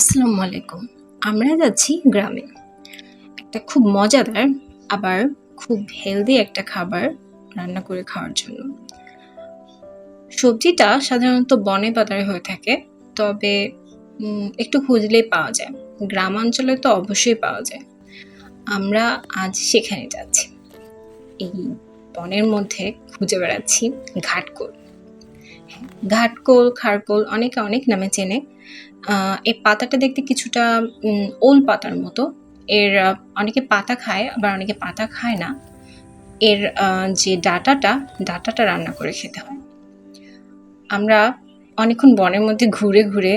আসসালামু আলাইকুম। আমরা যাচ্ছি গ্রামে। একটা খুব মজাদার আবার খুব হেলদি একটা খাবার রান্না করে খাওয়ার জন্য। সবজিটা সাধারণত বনে পাতারে হয়ে থাকে। তবে একটু খুঁজলেই পাওয়া যায়। গ্রামাঞ্চলে তো অবশ্যই পাওয়া যায়। আমরা আজ সেখানে যাচ্ছি। এই বনের মধ্যে খুঁজে বেড়াচ্ছি ঘাটকোল। ঘাটকোল, খারকোল অনেকে অনেক নামে চেনে। এই পাতাটা দেখতে কিছুটা ওল পাতার মতো। এর অনেকে পাতা খায়, আবার অনেকে পাতা খায় না। এর যে ডাঁটাটা রান্না করে খেতে হয়। আমরা অনেকক্ষণ বনের মধ্যে ঘুরে ঘুরে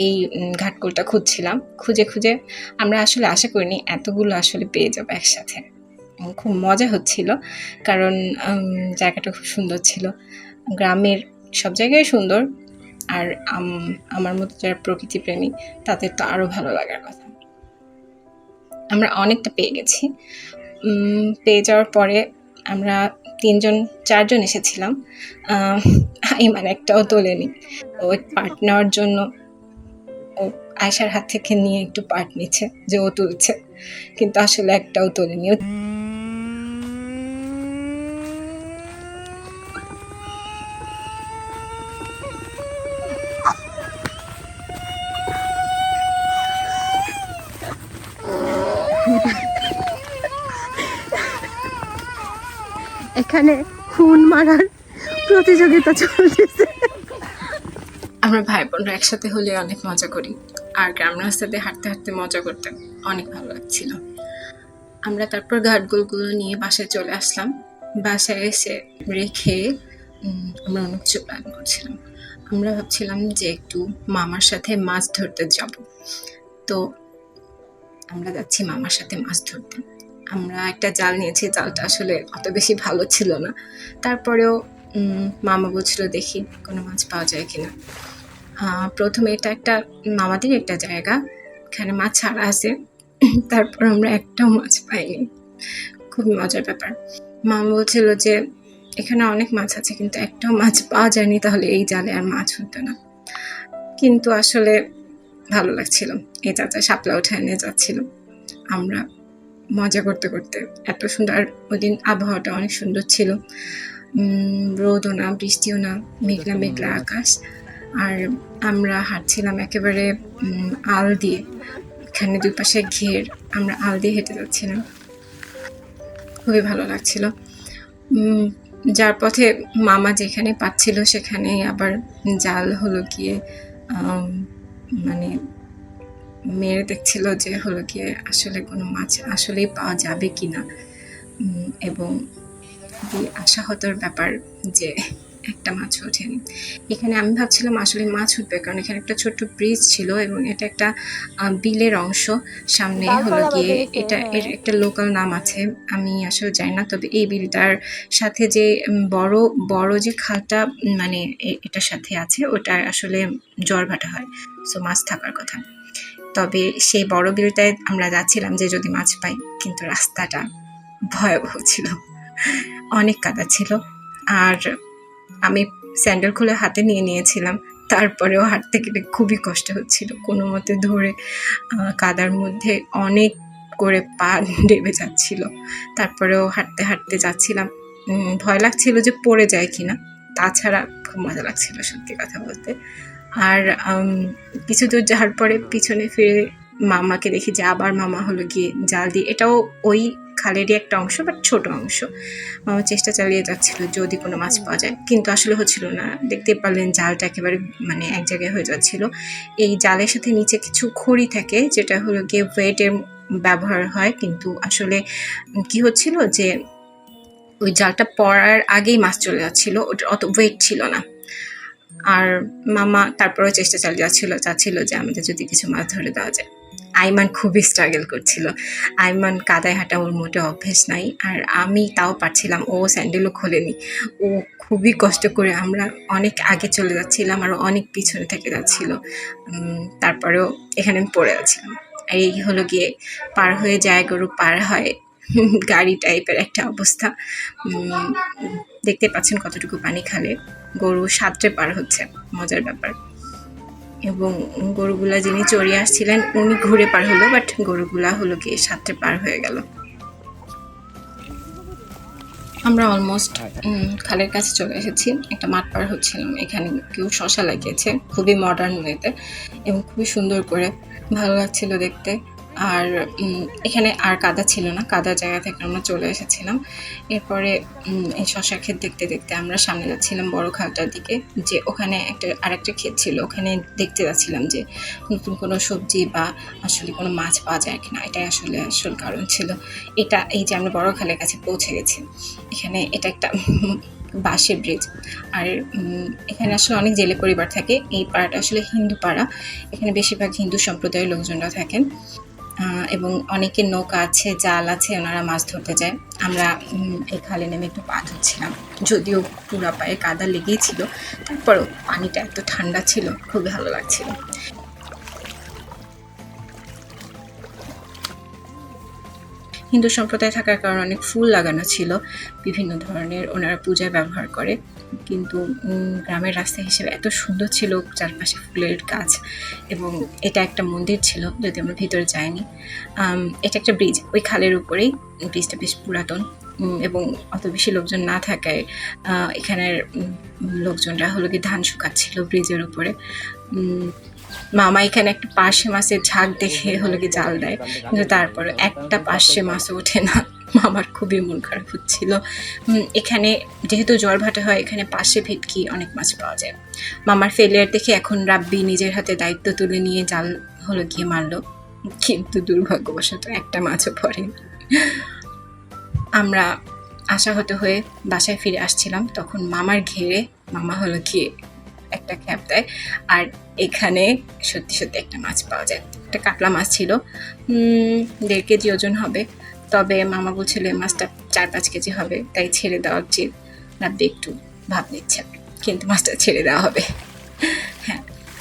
এই ঘাটকোলটা খুঁজছিলাম। খুঁজে আমরা আসলে আশা করিনি এতগুলো আসলে পেয়ে যাবো একসাথে। খুব মজা হচ্ছিল, কারণ জায়গাটা খুব সুন্দর ছিল। গ্রামের সব জায়গায় সুন্দর, আর আমার মতো যারা প্রকৃতিপ্রেমী তাদের তো আরও ভালো লাগার কথা। আমরা অনেকটা পেয়ে গেছি। পেয়ে যাওয়ার পরে আমরা 4জন এসেছিলাম। ইমান একটাও তোলেনি। ও পার্ট নেওয়ার জন্য ও আয়শার হাত থেকে নিয়ে একটু পার্ট নিচ্ছে যে ও তুলছে, কিন্তু আসলে একটাও তোলেনি। এখানে খুন মারার প্রতিযোগিতা চলতেছে। আমরা ভাই বোনরা একসাথে হলে অনেক মজা করি, আর গ্রাম রাস্তাতে হাঁটতে হাঁটতে মজা করতে অনেক ভালো লাগছিল। আমরা তারপর ঘাটগুলো নিয়ে বাসায় চলে আসলাম। বাসায় এসে রেখে আমরা অনেক কিছু প্ল্যান করছিলাম। আমরা ভাবছিলাম যে একটু মামার সাথে মাছ ধরতে যাব। তো আমরা যাচ্ছি মামার সাথে মাছ ধরতে। আমরা একটা জাল নিয়েছি, জালটা আসলে অত বেশি ভালো ছিল না। তারপরেও মামা বলছিল দেখি কোনো মাছ পাওয়া যায় কিনা। প্রথমে এটা একটা মামাদের একটা জায়গা, এখানে মাছ ছাড়া আছে। তারপর আমরা একটাও মাছ পাইনি। খুবই মজার ব্যাপার। মামা বলছিল যে এখানে অনেক মাছ আছে, কিন্তু একটাও মাছ পাওয়া যায়নি, তাহলে এই জালে আর মাছ হতো না। কিন্তু আসলে ভালো লাগছিল। এই চাচা শাপলা উঠায় নিয়ে যাচ্ছিল। আমরা মজা করতে করতে এত সুন্দর, আর ওই দিন আবহাওয়াটা অনেক সুন্দর ছিল। রোদও না, বৃষ্টিও না, মেঘলা মেঘলা আকাশ। আর আমরা হাঁটছিলাম একেবারে আল দিয়ে, এখানে দুই পাশে ঘের, আমরা আল দিয়ে হেঁটে যাচ্ছিলাম। খুবই ভালো লাগছিল। যার পথে মামা যেখানে পাচ্ছিল সেখানে আবার জাল হলো গিয়ে মানে মেরে দেখছিল যে হলো গিয়ে আসলে কোনো মাছ আসলেই পাওয়া যাবে কিনা, এবং খুবই আশাহতর ব্যাপার যে একটা মাছ ওঠেনি। এখানে আমি ভাবছিলাম আসলে মাছ উঠবে, কারণ এখানে একটা ছোট্ট ব্রিজ ছিল এবং এটা একটা বিলের অংশ। সামনে হলো গিয়ে এর একটা লোকাল নাম আছে, আমি আসলে জানি না। তবে এই বিলটার সাথে যে বড় বড় যে খালটা মানে এটার সাথে আছে, ওটা আসলে জ্বরভাটা হয়, সো মাছ থাকার কথা। তবে সেই বড় বিলটায় আমরা যাচ্ছিলাম যে যদি মাছ পাই, কিন্তু রাস্তাটা ভয়াবহ ছিল, অনেক কাদা ছিল। আর আমি স্যান্ডেল খুলে হাতে নিয়েছিলাম, তারপরেও হাঁটতে গেলে খুবই কষ্ট হচ্ছিল। কোনো মতে ধরে কাদার মধ্যে অনেক করে পা ডেবে যাচ্ছিল। তারপরেও হাঁটতে হাঁটতে যাচ্ছিলাম। ভয় লাগছিল যে পড়ে যায় কিনা, তাছাড়া খুব মজা লাগছিল সত্যি কথা বলতে। আর কিছু দূর যাওয়ার পরে পিছনে ফিরে মামাকে দেখি যে আবার মামা হলো গিয়ে জাল দিয়ে, এটাও ওই খালেরই একটা অংশ, বাট ছোট অংশ। মামা চেষ্টা চালিয়ে যাচ্ছিল যদি কোনো মাছ পাওয়া যায়, কিন্তু আসলে হচ্ছিল না। দেখতে পারলেন জালটা একেবারে মানে এক জায়গায় হয়ে যাচ্ছিল। এই জালের সাথে নিচে কিছু খড়ি থাকে, যেটা হলো গিয়ে ওয়েটের ব্যবহার হয়, কিন্তু আসলে কি হচ্ছিল যে ওই জালটা পড়ার আগেই মাছ চলে যাচ্ছিল, ওটা অত ওয়েট ছিল না। আর মামা তারপরেও চেষ্টা চালিয়ে চাচ্ছিল যে আমাদের যদি কিছু মাছ ধরে দেওয়া যায়। আইমান খুবই স্ট্রাগল করছিল। আইমান কাদায় হাঁটা ওর মোটে অভ্যেস নাই, আর আমি তাও পারছিলাম। ও স্যান্ডেলও খোলেনি, ও খুবই কষ্ট করে। আমরা অনেক আগে চলে যাচ্ছিলাম আর অনেক পিছনে থেকে যাচ্ছিল। তারপরেও এখানে আমি পড়ে যাচ্ছিলাম। এই হলো গিয়ে পার হয়ে যায় গরু পার হয় গাড়ি টাইপের একটা অবস্থা। দেখতে পাচ্ছেন কতটুকু পানি খালে গরু সাঁতরে পার হচ্ছে, মজার ব্যাপার। এবং গরুগুলা যিনি চড়িয়ে আসছিলেন উনি ঘুরে পার হলো, বাট গরুগুলা হলো গিয়ে সাথে পার হয়ে গেল। আমরা অলমোস্ট খালের কাছে চলে এসেছি। একটা মাঠ পার হচ্ছিলাম, এখানে কেউ শশা লাগিয়েছে খুবই মডার্ন ওয়েতে এবং খুবই সুন্দর করে, ভালো লাগছিল দেখতে। আর এখানে আর কাদা ছিল না, কাদার জায়গা থেকে আমরা চলে এসেছিলাম। এরপরে এই শশা ক্ষেত দেখতে দেখতে আমরা সামনে যাচ্ছিলাম বড় খালটার দিকে, যে ওখানে আরেকটা ক্ষেত ছিল, ওখানে দেখতে যাচ্ছিলাম যে নতুন কোনো সবজি বা আসলে কোনো মাছ পাওয়া যায় কিনা। এটাই আসল কারণ ছিল। এই যে আমরা বড় খালের কাছে পৌঁছে গেছি। এখানে এটা একটা বাঁশের ব্রিজ। আর এখানে আসলে অনেক জেলে পরিবার থাকে। এই পাড়াটা আসলে হিন্দু পাড়া, এখানে বেশিরভাগ হিন্দু সম্প্রদায়ের লোকজনরা থাকেন এবং অনেকের নৌকা আছে, জাল আছে, ওনারা মাছ ধরতে যায়। আমরা এই খালে নেমে একটু পা ধুচ্ছিলাম, যদিও পুরা পায়ে কাদা লেগেই ছিল, তারপরেও পানিটা এত ঠান্ডা ছিল, খুবই ভালো লাগছিল। হিন্দু সম্প্রদায় থাকার কারণে অনেক ফুল লাগানো ছিল, বিভিন্ন ধরনের, ওনারা পূজায় ব্যবহার করে। কিন্তু গ্রামের রাস্তা হিসেবে এত সুন্দর ছিল, চারপাশে ফুলের গাছ, এবং এটা একটা মন্দির ছিল, যদি আমরা ভিতরে যাইনি। এটা একটা ব্রিজ, ওই খালের উপরেই। ব্রিজটা বেশ পুরাতন এবং অত বেশি লোকজন না থাকায় এখানের লোকজনরা হলো কি ধান শুকাচ্ছিল ব্রিজের উপরে। মামা এখানে একটা পার্শে মাছের ঝাঁক দেখে হলো কি জাল দেয়, কিন্তু তারপরে একটা পার্শে মাছও ওঠে না। মামার খুবই মন খারাপ হচ্ছিল। এখানে যেহেতু জ্বর ভাটা হয়, এখানে পার্শে ভেটকি অনেক মাছ পাওয়া যায়। মামার ফেলিয়ার দেখে এখন রাব্বি নিজের হাতে দায়িত্ব তুলে নিয়ে জাল হলো গিয়ে মারলো, কিন্তু দুর্ভাগ্যবশত একটা মাছও পড়ে। আমরা আশাহত হয়ে বাসায় ফিরে আসছিলাম, তখন মামার ঘেরে মামা হলো গিয়ে একটা খ্যাপ দেয়, আর এখানে সত্যি সত্যি একটা মাছ পাওয়া যায়। একটা কাতলা মাছ ছিল, 1.5 কেজি ওজন হবে, তবে মামা বলছিল এই মাছটা 4-5 কেজি হবে, তাই ছেড়ে দেওয়া উচিত। রাব্বি একটু ভাব নিচ্ছে, কিন্তু মাছটা ছেড়ে দেওয়া হবে। হ্যাঁ,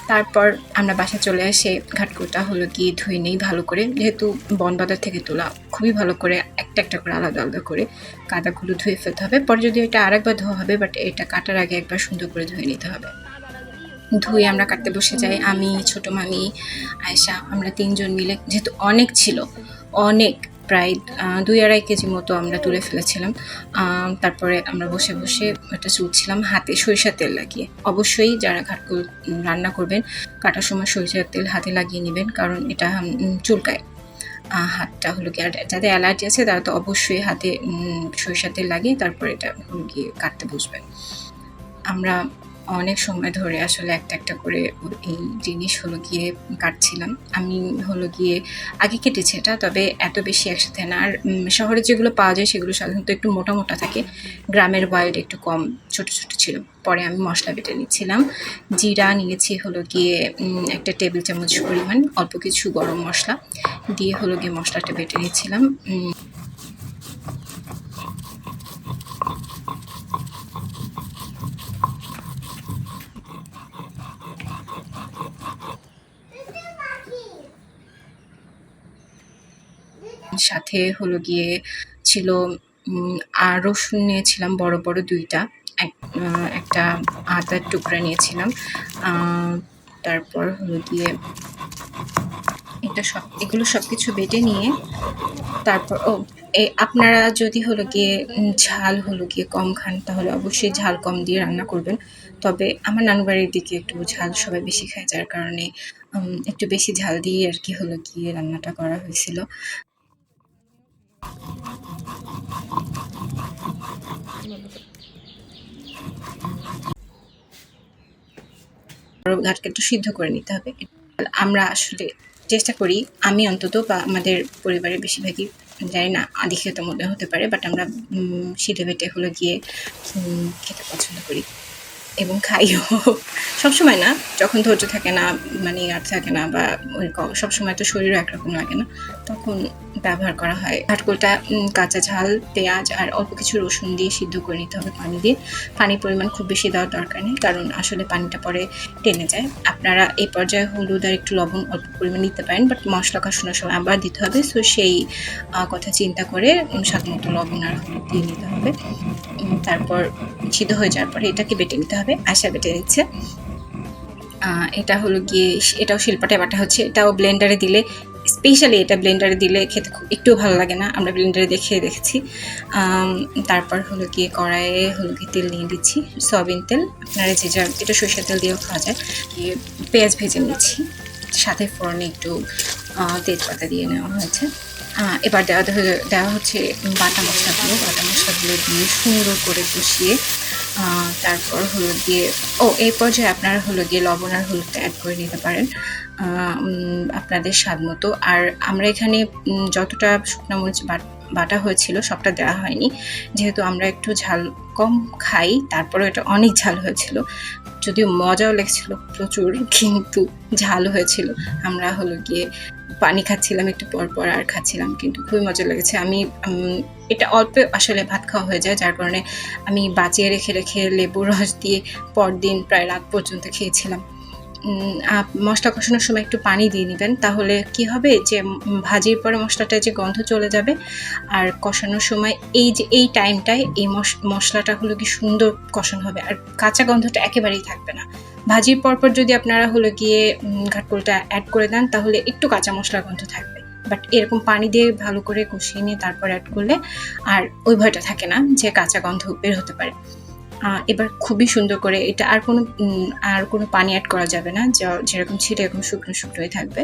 তারপর আমরা বাসায় চলে এসে ঘাটকুটা হলো গিয়ে ধুয়ে নেই ভালো করে, যেহেতু বনবাজার থেকে তোলা, খুবই ভালো করে একটা একটা করে আলাদা আলাদা করে কাদাগুলো ধুয়ে ফেলতে হবে। পরে যদি এটা আরেকবার ধোয়া হবে, বাট এটা কাটার আগে একবার সুন্দর করে ধুয়ে নিতে হবে। ধুয়ে আমরা কাটতে বসে যাই, আমি, ছোট মামি, আয়েশা, আমরা 3 জন মিলে। যেহেতু অনেক ছিল, অনেক, প্রায় 2-2.5 কেজি মতো আমরা তুলে ফেলেছিলাম। তারপরে আমরা বসে বসে এটা চুলছিলাম হাতে সরিষার তেল লাগিয়ে। অবশ্যই যারা ঘাটকুল রান্না করবেন, কাটার সময় সরিষার তেল হাতে লাগিয়ে নেবেন, কারণ এটা চুলকায় হাতটা হলো গিয়ে। আর যাদের অ্যালার্জি আছে তারা তো অবশ্যই হাতে সরিষার তেল লাগিয়ে তারপর এটা হলো গিয়ে কাটতে বসবেন। আমরা অনেক সময় ধরে আসলে একটা একটা করে এই জিনিস হলো গিয়ে কাটছিলাম। আমি হলো গিয়ে আগে কেটেছি এটা, তবে এত বেশি একসাথে না। আর শহরে যেগুলো পাওয়া যায় সেগুলো সাধারণত একটু মোটা মোটা থাকে, গ্রামের ওয়াইল্ড একটু কম ছোট ছোট ছিল। পরে আমি মশলা বেটে নিচ্ছিলাম। জিরা নিয়েছি হলো গিয়ে 1 টেবিল চামচ পরিমাণ, অল্প কিছু গরম মশলা দিয়ে হলো গিয়ে মশলাটা বেটে নিচ্ছিলাম। সাথে হলো গিয়ে ছিল আর রসুন নিয়েছিলাম বড় বড় 2টা, একটা আদার টুকরা নিয়েছিলাম। তারপর হলো গিয়ে এগুলো সব কিছু বেটে নিয়ে তারপর আপনারা যদি হলো গিয়ে ঝাল হলো গিয়ে কম খান, তাহলে অবশ্যই ঝাল কম দিয়ে রান্না করবেন। তবে আমার নানু বাড়ির দিকে একটু ঝাল সবাই বেশি খায়, যার কারণে একটু বেশি ঝাল দিয়ে আর কি হলো গিয়ে রান্নাটা করা হয়েছিল। ঘাটকে একটু সিদ্ধ করে নিতে হবে। আমরা আসলে চেষ্টা করি, আমি অন্তত বা আমাদের পরিবারের বেশিরভাগই, জানি না আদিক্ষেতা মনে হতে পারে, বাট আমরা সিধে বেটে হলো গিয়ে খেতে পছন্দ করি এবং খাইও। সবসময় না, যখন ধৈর্য থাকে না, মানে আর থাকে না, বা ওই সবসময় তো শরীরও একরকম লাগে না, তখন ব্যবহার করা হয়। ঘাটকুলটা কাঁচা ঝাল, পেঁয়াজ আর অল্প কিছু রসুন দিয়ে সিদ্ধ করে নিতে হবে পানি দিয়ে। পানির পরিমাণ খুব বেশি দেওয়ার দরকার নেই, কারণ আসলে পানিটা পরে টেনে যায়। আপনারা এই পর্যায়ে হলুদ আর একটু লবণ অল্প পরিমাণ দিতে পারেন, বাট মশলা কষানোর সময় আবার দিতে হবে। সো সেই কথা চিন্তা করে স্বাদ মতো লবণ আর হলুদ দিয়ে নিতে হবে। তারপর সিদ্ধ হয়ে যাওয়ার পরে এটাকে বেটে নিতে হবে। আশা বেটে নিচ্ছে। এটা হলো গিয়ে এটাও শিলপাটায় বাটা হচ্ছে, এটাও ব্লেন্ডারে দিলে, স্পেশালি এটা ব্লেন্ডারে দিলে খেতে খুব একটু ভালো লাগে না, আমরা ব্লেন্ডারে দেখেছি। তারপর হলো গিয়ে কড়াইয়ে হলো গিয়ে তেল নিয়ে দিচ্ছি, সয়াবিন তেল, আপনারা যে যা, এটা সরিষার তেল দিয়েও খাওয়া যায়। দিয়ে পেঁয়াজ ভেজে নিচ্ছি, সাথে ফোড়নে একটু তেজপাতা দিয়ে নেওয়া হয়েছে। এবার দেওয়া হচ্ছে বাটা মশলাগুলো দিয়ে সুন্দর করে কষিয়ে তারপর হলো গিয়ে এই পর্যায়ে আপনারা হলো গিয়ে লবণ আর হলুদটা অ্যাড করে নিতে পারেন আপনাদের স্বাদ মতো। আর আমরা এখানে যতটা শুকনো মরিচ বাটা হয়েছিল সবটা দেওয়া হয়নি, যেহেতু আমরা একটু ঝাল কম খাই, তারপরে এটা অনেক ঝাল হয়েছিল, যদিও মজাও লেগেছিল প্রচুর, কিন্তু ঝাল হয়েছিল। আমরা হলো গিয়ে পানি খাচ্ছিলাম একটু পর আর খাচ্ছিলাম, কিন্তু খুবই মজা লেগেছে। আমি এটা অল্প আসলে ভাত খাওয়া হয়ে যায়, যার কারণে আমি বাঁচিয়ে রেখে লেবুর রস দিয়ে পরদিন প্রায় রাত পর্যন্ত খেয়েছিলাম। মশলা কষানোর সময় একটু পানি দিয়ে নেবেন, তাহলে কি হবে যে ভাজির পরে মশলাটা যে গন্ধ চলে যাবে, আর কষানোর সময় এই টাইমটায় এই মশলাটা হলো কি সুন্দর কষানো হবে, আর কাঁচা গন্ধটা একেবারেই থাকবে না। ভাজির পরপর যদি আপনারা হলো গিয়ে ঘাটকোলটা অ্যাড করে দেন, তাহলে একটু কাঁচা মশলার গন্ধ থাকবে, বাট এরকম পানি দিয়ে ভালো করে কষিয়ে নিয়ে তারপর অ্যাড করলে আর ওই ভয়টা থাকে না যে কাঁচা গন্ধ বের হতে পারে। এবার খুবই সুন্দর করে এটা আর কোনো পানি অ্যাড করা যাবে না, যেরকম ছিল এরকম শুকনোই থাকবে।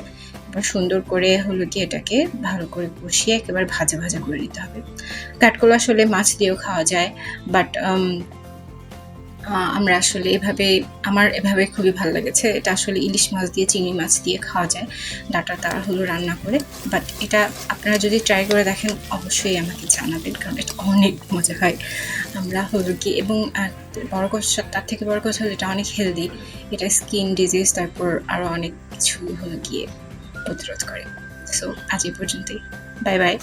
এবার সুন্দর করে হলো কি এটাকে ভালো করে কষিয়ে একেবারে ভাজা করে নিতে হবে। কাঠকোল আসলে মাছ দিয়েও খাওয়া যায়, বাট আমরা আসলে আমার এভাবে খুবই ভালো লেগেছে। এটা আসলে ইলিশ মাছ দিয়ে, চিংড়ি মাছ দিয়ে খাওয়া যায় ডাঁটাটা হলো রান্না করে, বাট এটা আপনারা যদি ট্রাই করে দেখেন অবশ্যই আমাকে জানাবেন, কারণ এটা অনেক মজা হয়। আমরা হলো কি, এবং তার থেকে বড় কথা হলো এটা অনেক হেলদি, এটা স্কিন ডিজিজ তারপর আরও অনেক কিছু হলো গিয়ে প্রতিরোধ করে। সো আজ এই পর্যন্তই, বাই বাই।